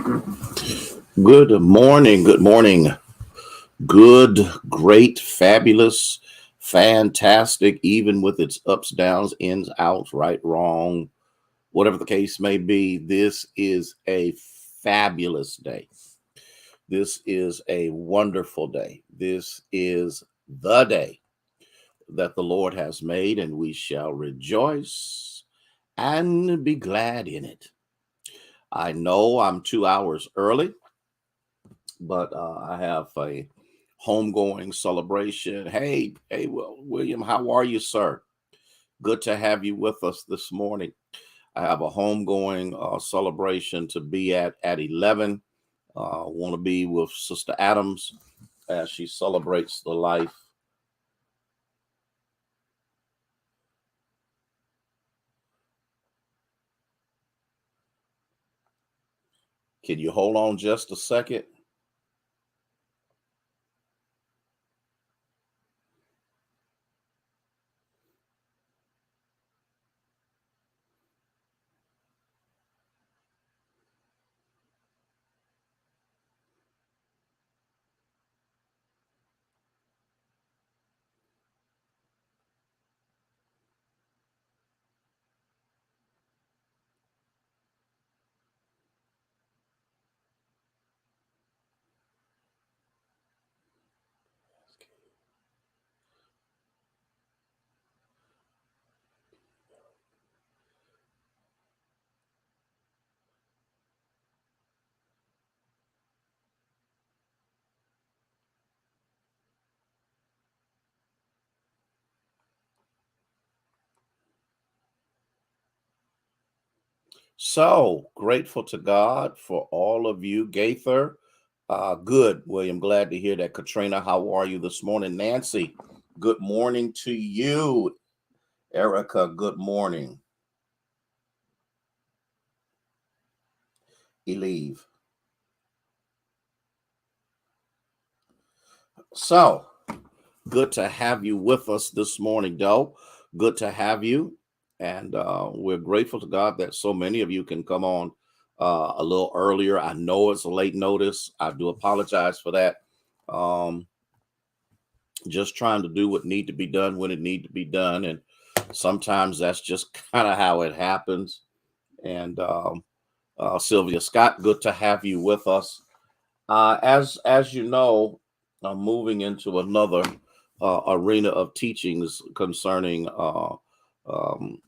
Good morning. Good morning. Good, great, fabulous, fantastic, even with its ups, downs, ins, outs, right, wrong, whatever the case may be. This is a fabulous day. This is a wonderful day. This is the day that the Lord has made, and we shall rejoice and be glad in it. I know I'm 2 hours early, but I have a homegoing celebration. Hey, well, William, how are you, sir? Good to have you with us this morning. I have a homegoing celebration to be at 11. Want to be with Sister Adams as she celebrates the life. Can you hold on just a second? So grateful to God for all of you, Gaither. Good, William. Glad to hear that. Katrina, how are you this morning? Nancy, good morning to you. Erica, good morning. Eleve. So good to have you with us this morning, Doe. Good to have you. And we're grateful to God that so many of you can come on a little earlier. I know it's a late notice. I do apologize for that. Um, just trying to do what need to be done when it need to be done. And sometimes that's just kind of how it happens. And Sylvia Scott, good to have you with us. As you know, I'm moving into another arena of teachings concerning um,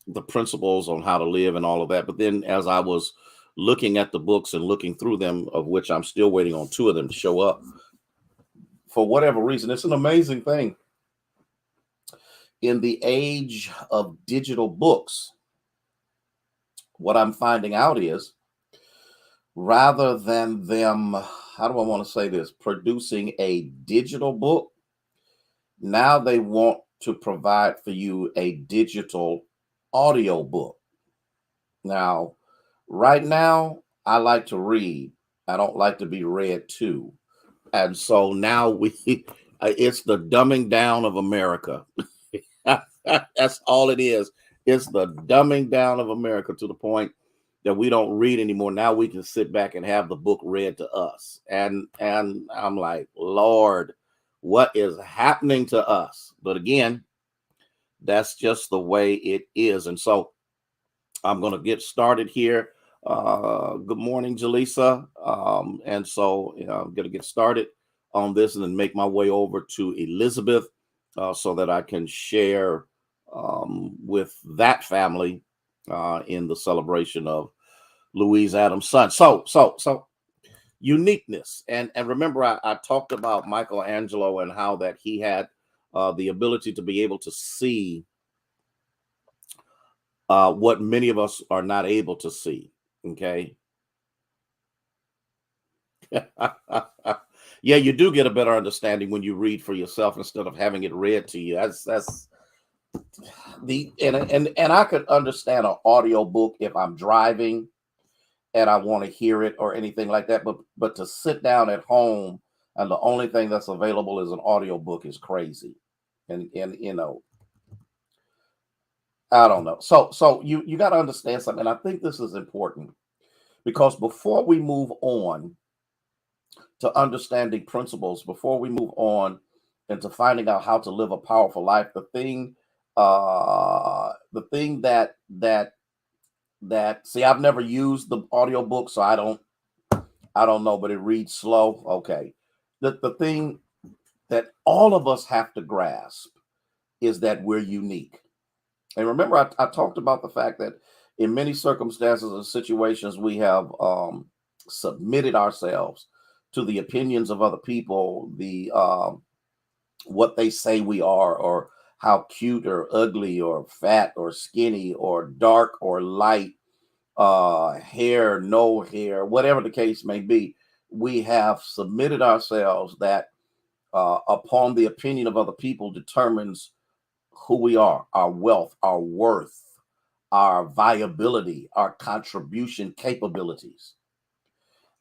the principles on how to live and all of that. But then, as I was looking at the books and looking through them, of which I'm still waiting on two of them to show up, for whatever reason, it's an amazing thing. In the age of digital books, what I'm finding out is rather than them, how do I want to say this, producing a digital book, now they want to provide for you a digital audio book. Now, right now, I like to read. I don't like to be read to. And so now it's the dumbing down of America. That's all it is. It's the dumbing down of America to the point that we don't read anymore. Now we can sit back and have the book read to us. And I'm like, Lord, what is happening to us? But again, that's just the way it is. And so I'm going to get started here. Good morning, Jaleesa. And so I'm going to get started on this and then make my way over to Elizabeth so that I can share with that family in the celebration of Louise Adams' son. So uniqueness. And remember, I talked about Michelangelo and how that he had the ability to be able to see what many of us are not able to see. Okay. Yeah, you do get a better understanding when you read for yourself instead of having it read to you. That's the and I could understand an audio book if I'm driving and I want to hear it or anything like that. But to sit down at home and the only thing that's available is an audio book is crazy. And I don't know. So you got to understand something. And I think this is important. Because before we move on to understanding principles, before we move on into finding out how to live a powerful life, the thing that see, I've never used the audiobook, so I don't know, but it reads slow. Okay. The thing that all of us have to grasp is that we're unique. And remember, I talked about the fact that in many circumstances and situations, we have submitted ourselves to the opinions of other people, the what they say we are, or how cute or ugly or fat or skinny or dark or light, hair, no hair, whatever the case may be. We have submitted ourselves that upon the opinion of other people determines who we are, our wealth, our worth, our viability, our contribution capabilities.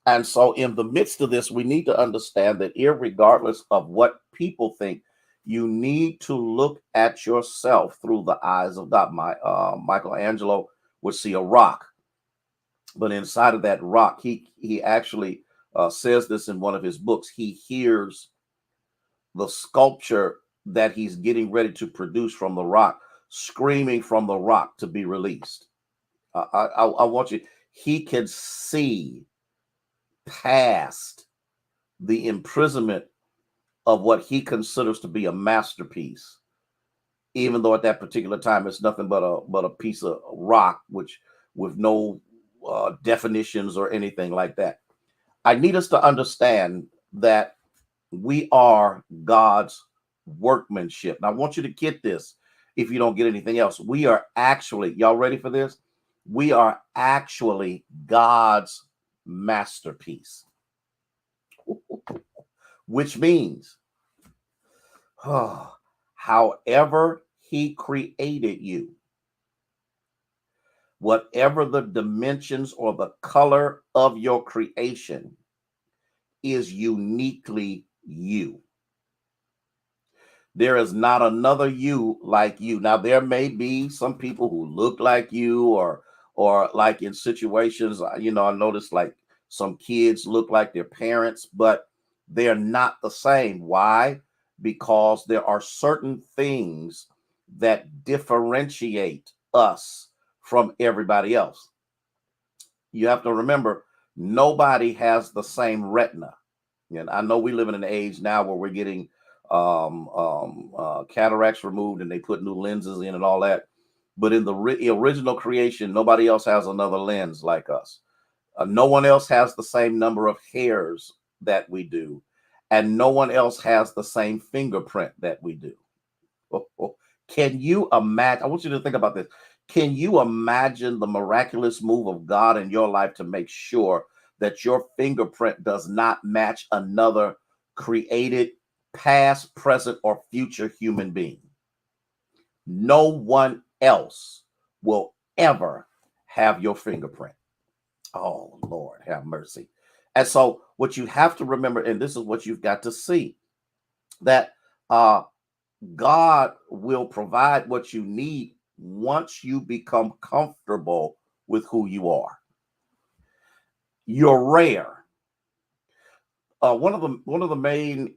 And so, in the midst of this, we need to understand that, irregardless of what people think, you need to look at yourself through the eyes of God. Michelangelo would see a rock, but inside of that rock, he actually says this in one of his books. He hears the sculpture that he's getting ready to produce from the rock, screaming from the rock to be released. I want you. He can see past the imprisonment of what he considers to be a masterpiece, even though at that particular time it's nothing but a piece of rock, which with no definitions or anything like that. I need us to understand that we are God's workmanship. Now, I want you to get this if you don't get anything else. We are actually, y'all ready for this? We are actually God's masterpiece, which means, however he created you, whatever the dimensions or the color of your creation is uniquely you. There is not another you like you. Now, there may be some people who look like you, or like in situations, I noticed like some kids look like their parents, but they're not the same. Why? Because there are certain things that differentiate us from everybody else. You have to remember, nobody has the same retina. And I know we live in an age now where we're getting cataracts removed and they put new lenses in and all that. But in the original creation, nobody else has another lens like us. No one else has the same number of hairs that we do. And no one else has the same fingerprint that we do. Can you imagine? I want you to think about this. Can you imagine the miraculous move of God in your life to make sure that your fingerprint does not match another created past, present, or future human being? No one else will ever have your fingerprint. Oh, Lord, have mercy. And so, what you have to remember, and this is what you've got to see, that God will provide what you need once you become comfortable with who you are. You're rare. One of the main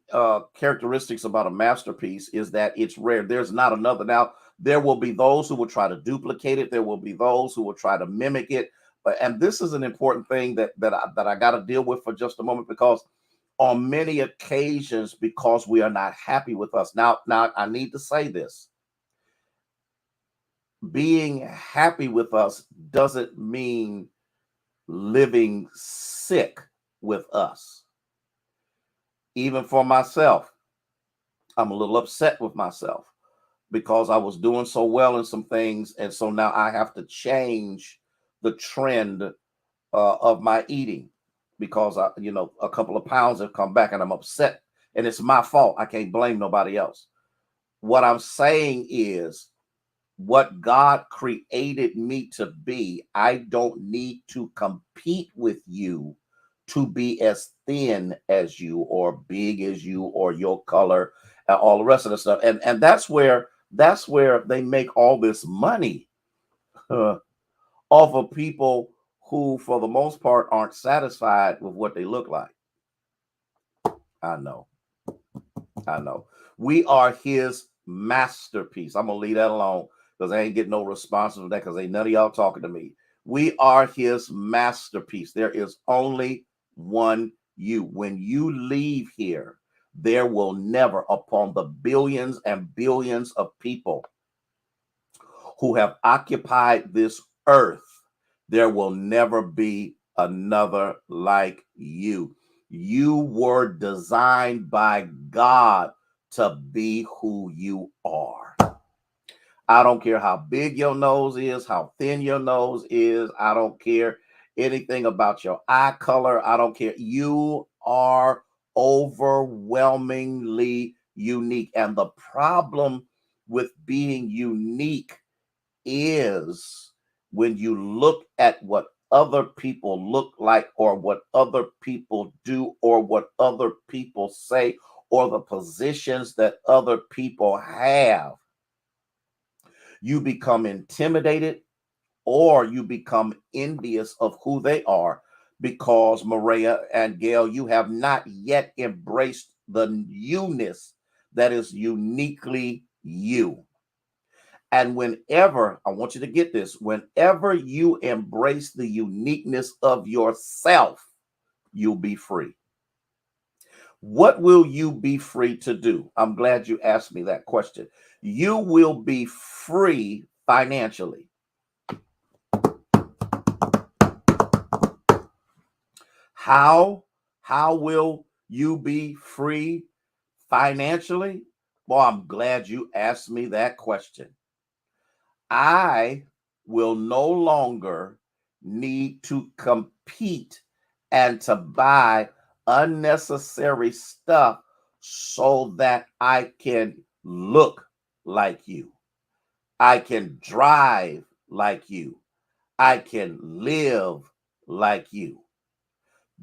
characteristics about a masterpiece is that it's rare. There's not another. Now, there will be those who will try to duplicate it. There will be those who will try to mimic it. And this is an important thing that I got to deal with for just a moment, because on many occasions, because we are not happy with us. Now I need to say this. Being happy with us doesn't mean living sick with us. Even for myself, I'm a little upset with myself because I was doing so well in some things. And so now I have to change the trend of my eating, because a couple of pounds have come back and I'm upset, and it's my fault. I can't blame nobody else. What I'm saying is, what God created me to be, I don't need to compete with you to be as thin as you or big as you or your color and all the rest of the stuff. And that's where they make all this money off of people who, for the most part, aren't satisfied with what they look like. I know. We are his masterpiece. I'm going to leave that alone because I ain't getting no response from that because ain't none of y'all talking to me. We are his masterpiece. There is only one you. When you leave here, there will never, upon the billions and billions of people who have occupied this earth, there will never be another like you. You were designed by God to be who you are. I don't care how big your nose is, how thin your nose is. I don't care anything about your eye color. I don't care. You are overwhelmingly unique. And the problem with being unique is when you look at what other people look like, or what other people do, or what other people say, or the positions that other people have, you become intimidated or you become envious of who they are, because Maria and Gail, you have not yet embraced the you-ness that is uniquely you. And whenever, I want you to get this, whenever you embrace the uniqueness of yourself, you'll be free. What will you be free to do? I'm glad you asked me that question. You will be free financially. How will you be free financially? Well, I'm glad you asked me that question. I will no longer need to compete and to buy unnecessary stuff so that I can look like you. I can drive like you. I can live like you,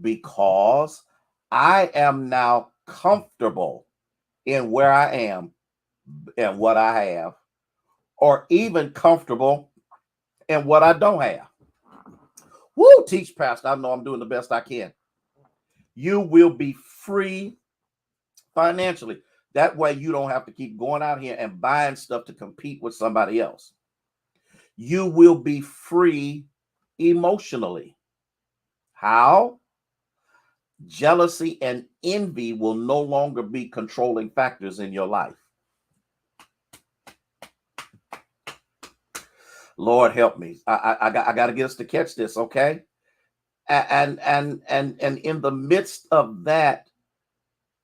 because I am now comfortable in where I am and what I have, or even comfortable in what I don't have. Woo, teach, Pastor. I know I'm doing the best I can. You will be free financially. That way you don't have to keep going out here and buying stuff to compete with somebody else. You will be free emotionally. How? Jealousy and envy will no longer be controlling factors in your life. Lord help me. I got to get us to catch this, okay? And in the midst of that,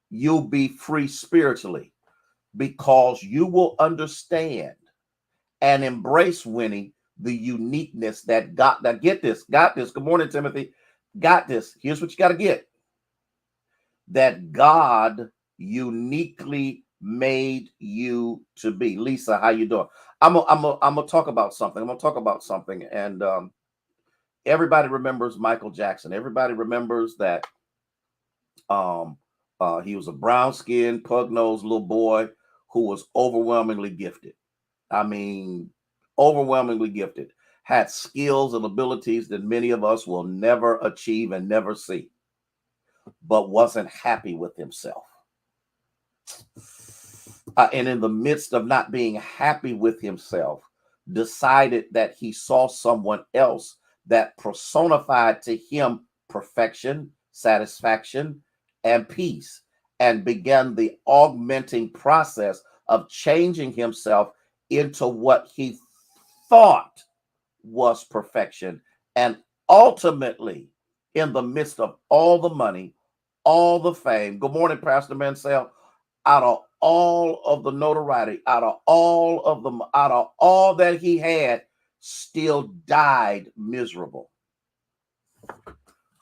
you'll be free spiritually, because you will understand and embrace, Winnie, the uniqueness that God. Now get this. Got this. Good morning, Timothy. Got this. Here's what you got to get. That God uniquely made you to be. Lisa, how you doing? I'm gonna talk about something. And everybody remembers Michael Jackson. Everybody remembers that he was a brown-skinned, pug-nosed little boy who was overwhelmingly gifted. I mean, overwhelmingly gifted. Had skills and abilities that many of us will never achieve and never see, but wasn't happy with himself. And in the midst of not being happy with himself, decided that he saw someone else that personified to him perfection, satisfaction, and peace, and began the augmenting process of changing himself into what he thought was perfection. And ultimately, in the midst of all the money, all the fame, good morning, Pastor Mansell, out of all of the notoriety, out of all that he had, still died miserable.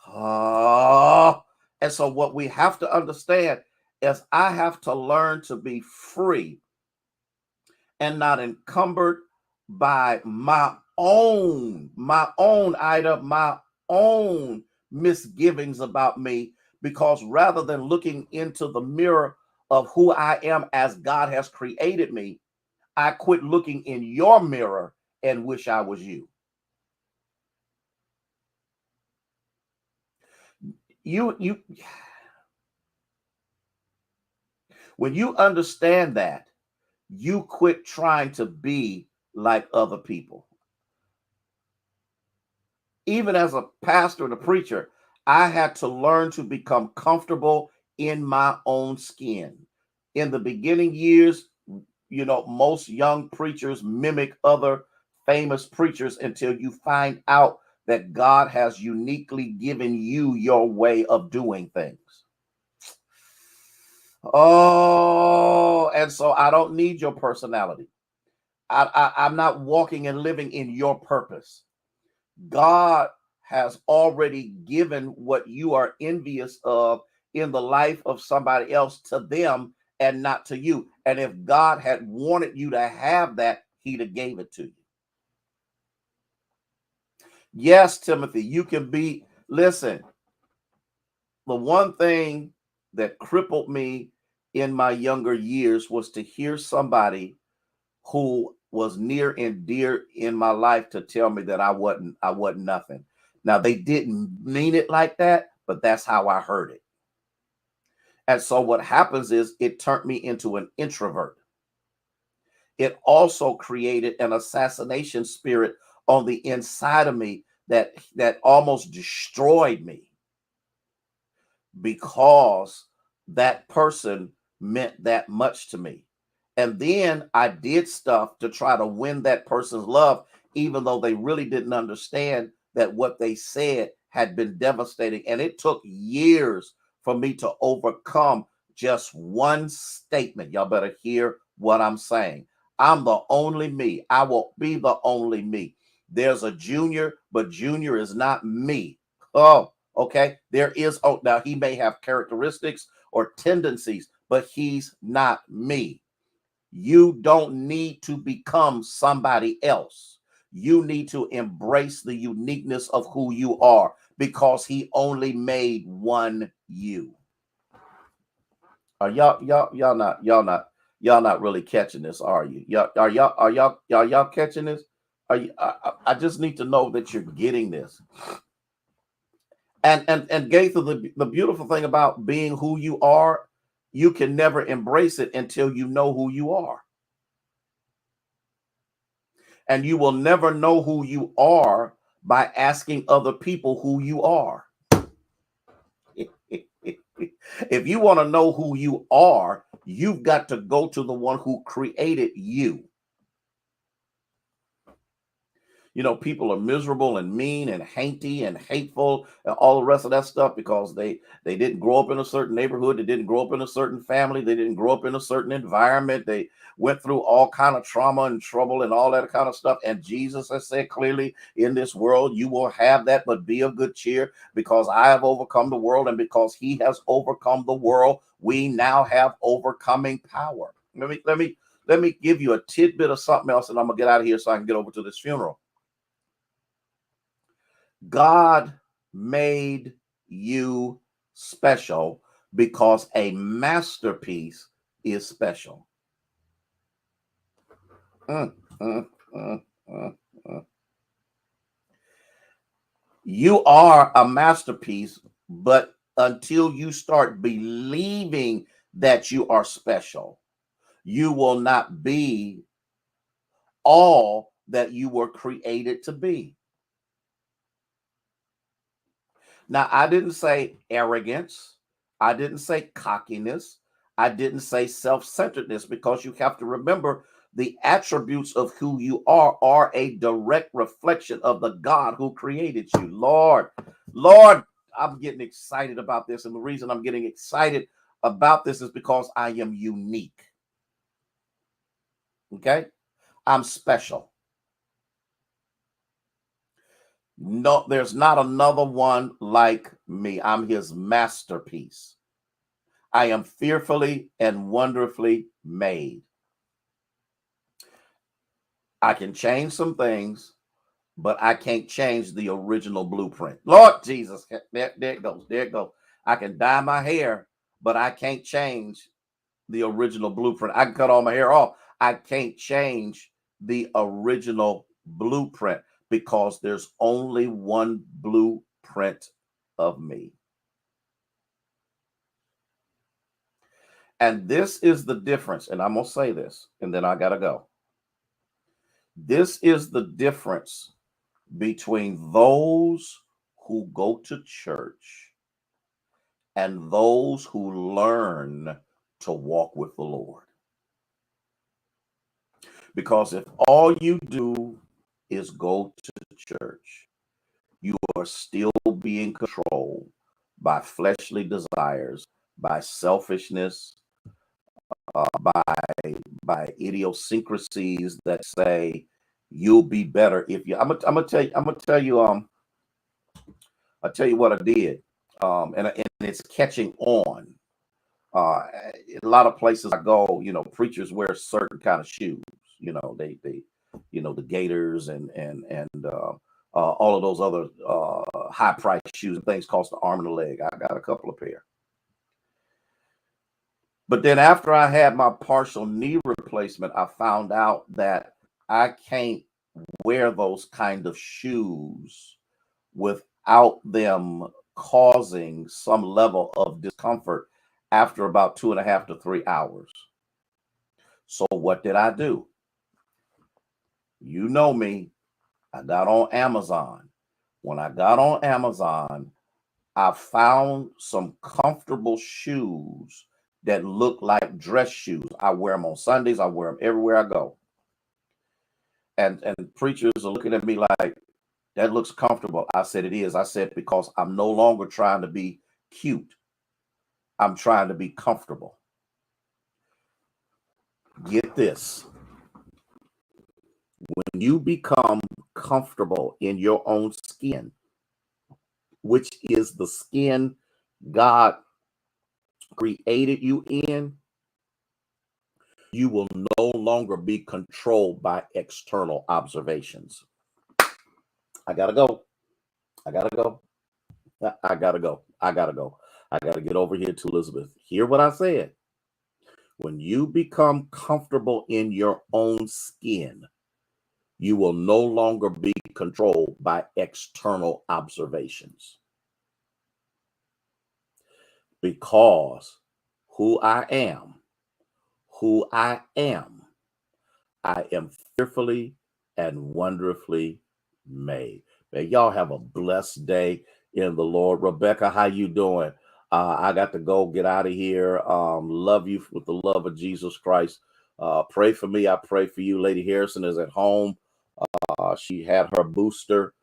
And so what we have to understand is I have to learn to be free and not encumbered by my own misgivings about me, because rather than looking into the mirror of who I am as God has created me, I quit looking in your mirror and wish I was you. you when you understand that, you quit trying to be like other people. Even as a pastor and a preacher, I had to learn to become comfortable in my own skin. In the beginning years, most young preachers mimic other famous preachers until you find out that God has uniquely given you your way of doing things. Oh, and so I don't need your personality. I'm not walking and living in your purpose. God has already given what you are envious of in the life of somebody else to them and not to you. And if God had wanted you to have that, he'd have gave it to you. Yes, Timothy, you can be, listen, the one thing that crippled me in my younger years was to hear somebody who was near and dear in my life to tell me that I wasn't nothing. Now they didn't mean it like that, but that's how I heard it. And so what happens is it turned me into an introvert. It also created an assassination spirit on the inside of me that almost destroyed me because that person meant that much to me. And then I did stuff to try to win that person's love, even though they really didn't understand that what they said had been devastating. And it took years for me to overcome just one statement. Y'all better hear what I'm saying. I'm the only me. I will be the only me. There's a Junior, but Junior is not me. Oh, okay. There is, oh, now he may have characteristics or tendencies, but he's not me. You don't need to become somebody else. You need to embrace the uniqueness of who you are because he only made one you. Are y'all not really catching this, are you? Y'all catching this? Are you, I just need to know that you're getting this. And Gaither, the beautiful thing about being who you are, you can never embrace it until you know who you are. And you will never know who you are by asking other people who you are. If you want to know who you are, you've got to go to the one who created you. People are miserable and mean and hanky and hateful and all the rest of that stuff because they didn't grow up in a certain neighborhood. They didn't grow up in a certain family. They didn't grow up in a certain environment. They went through all kind of trauma and trouble and all that kind of stuff. And Jesus has said clearly, in this world, you will have that, but be of good cheer because I have overcome the world. And because he has overcome the world, we now have overcoming power. Let me give you a tidbit of something else, and I'm gonna get out of here so I can get over to this funeral. God made you special because a masterpiece is special. Mm, mm, mm, mm, mm. You are a masterpiece, but until you start believing that you are special, you will not be all that you were created to be. Now, I didn't say arrogance. I didn't say cockiness. I didn't say self-centeredness because you have to remember the attributes of who you are a direct reflection of the God who created you. Lord, I'm getting excited about this. And the reason I'm getting excited about this is because I am unique. Okay? I'm special. No, there's not another one like me. I'm his masterpiece. I am fearfully and wonderfully made. I can change some things, but I can't change the original blueprint. Lord Jesus, there it goes. There it goes. I can dye my hair, but I can't change the original blueprint. I can cut all my hair off. I can't change the original blueprint because there's only one blueprint of me. And this is the difference. And I'm going to say this, and then I got to go. This is the difference between those who go to church and those who learn to walk with the Lord. Because if all you do is go to church, you are still being controlled by fleshly desires, by selfishness, by idiosyncrasies that say you'll be better if you. I'm gonna tell you. I'll tell you what I did, and it's catching on. A lot of places I go, preachers wear certain kind of shoes. They the Gators and all of those other high price shoes and things cost an arm and a leg. I got a couple of pair. But then after I had my partial knee replacement, I found out that I can't wear those kind of shoes without them causing some level of discomfort after about 2.5 to 3 hours. So what did I do? You know me, I got on Amazon. When I got on Amazon, I found some comfortable shoes that look like dress shoes. I wear them on Sundays. I wear them everywhere I go. And preachers are looking at me like, that looks comfortable. I said, it is. I said, because I'm no longer trying to be cute. I'm trying to be comfortable. Get this. When you become comfortable in your own skin, which is the skin God created you in, you will no longer be controlled by external observations. I gotta go. I gotta go. I gotta go. I gotta go. I gotta get over here to Elizabeth. Hear what I said. When you become comfortable in your own skin, you will no longer be controlled by external observations. Because who I am, I am fearfully and wonderfully made. Man, y'all have a blessed day in the Lord. Rebecca, how you doing? I got to go get out of here. Love you with the love of Jesus Christ. Pray for me. I pray for you. Lady Harrison is at home. She had her booster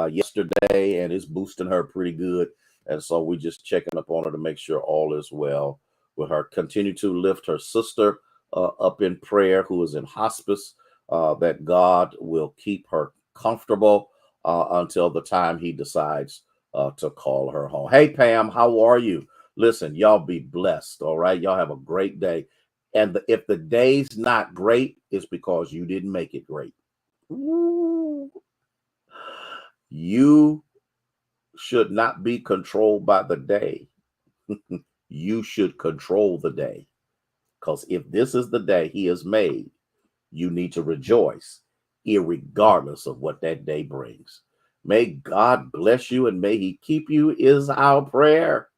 yesterday, and it's boosting her pretty good. And so we're just checking up on her to make sure all is well with her. Continue to lift her sister up in prayer, who is in hospice, that God will keep her comfortable until the time he decides to call her home. Hey, Pam, how are you? Listen, y'all be blessed, all right? Y'all have a great day. And if the day's not great, it's because you didn't make it great. Ooh. You should not be controlled by the day. You should control the day. Because if this is the day he has made, you need to rejoice, irregardless of what that day brings. May God bless you and may he keep you is our prayer.